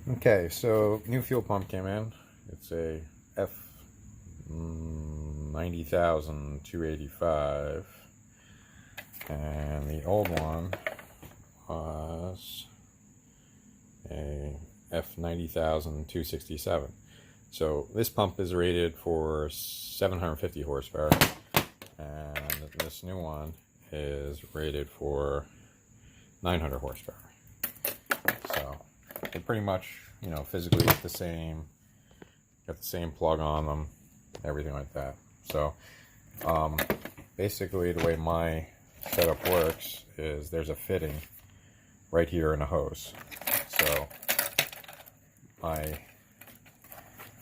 Okay, so new fuel pump came in. It's a F 90,285, and the old one was a F 90,267. So this pump is rated for 750 horsepower, and this new one is rated for 900 horsepower. So they pretty much, physically got the same plug on them, everything like that. So basically the way my setup works is there's a fitting right here in the hose. So my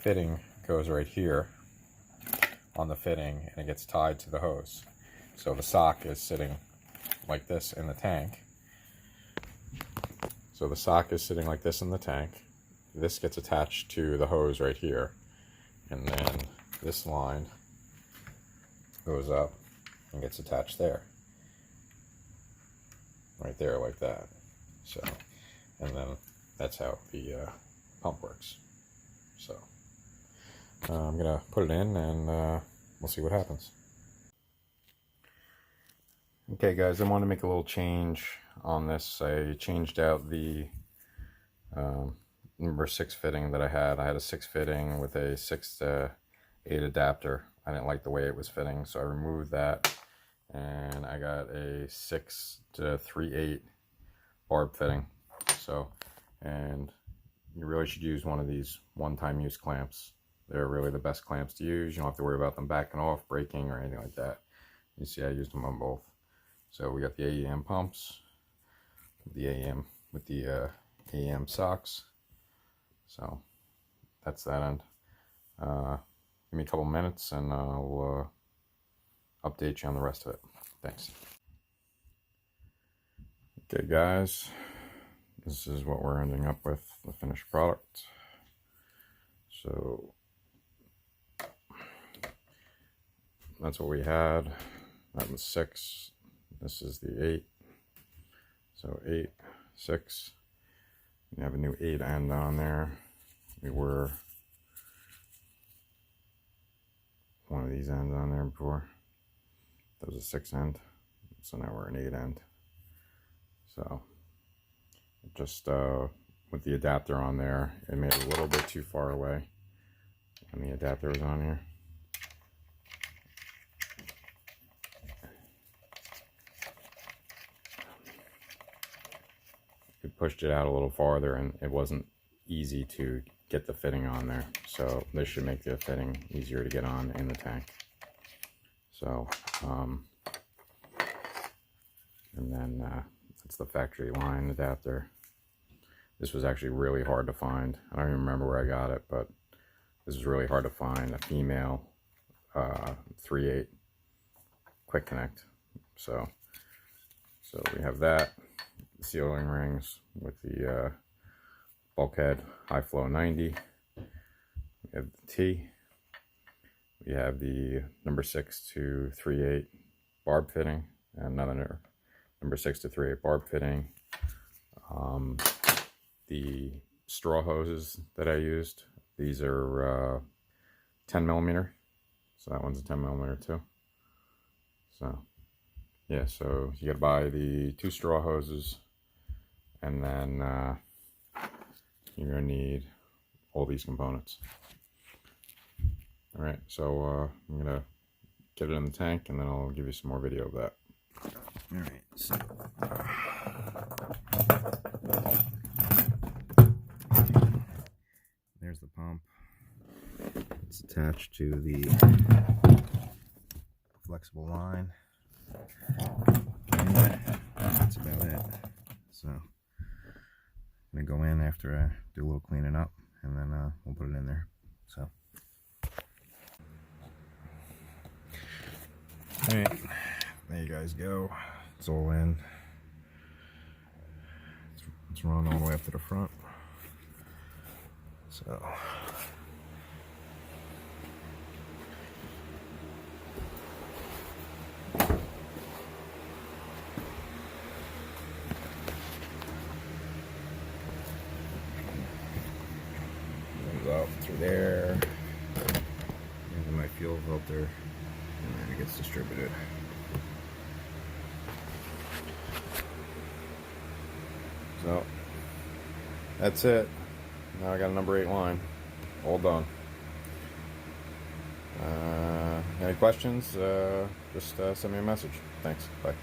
fitting goes right here on the fitting, and it gets tied to the hose. So the sock is sitting like this in the tank. So the sock is sitting like this in the tank. This gets attached to the hose right here, and then this line goes up and gets attached there, right there, like that. So, and then that's how the pump works. So I'm gonna put it in, and we'll see what happens. Okay guys, I want to make a little change on this. I changed out the number 6 fitting that I had. I had a 6 fitting with a 6 to 8 adapter. I didn't like the way it was fitting, so I removed that, and I got a 6 to 3/8 barb fitting. So, and you really should use one of these one-time use clamps. They're really the best clamps to use. You don't have to worry about them backing off, breaking, or anything like that. You see I used them on both. So we got the AEM pumps, with the AEM socks. So that's that end. Give me a couple minutes and I'll update you on the rest of it. Thanks. Okay guys, this is what we're ending up with, the finished product. So that's what we had. That was 6. This is the 8. So 8, 6. We have a new 8 end on there. We were one of these ends on there before. That was a 6 end. So now we're an 8 end. So just with the adapter on there, it made it a little bit too far away when the adapter was on here. We pushed it out a little farther, and it wasn't easy to get the fitting on there. So this should make the fitting easier to get on in the tank. So and then that's the factory line adapter. This was actually really hard to find. I don't even remember where I got it, but this is really hard to find, a female 3/8 quick connect. So we have that, the sealing rings with the bulkhead high flow 90. We have the T. We have the number 6 to 3/8 barb fitting, and another number 6 to 3/8 barb fitting. The straw hoses that I used, these are 10 millimeter. So that one's a 10 millimeter too. So yeah, so you gotta buy the 2 straw hoses, and then you're gonna need all these components. All right, so I'm gonna get it in the tank, and then I'll give you some more video of that. All right, so there's the pump. It's attached to the flexible line. And that's about it. So I'm gonna go in after I do a little cleaning up, and then we'll put it in there. So all right, there you guys go. It's all in. It's run all the way up to the front. So through there, into my fuel filter, and then it gets distributed. So that's it. Now I got a number 8 line, all done. Any questions? Just send me a message. Thanks. Bye.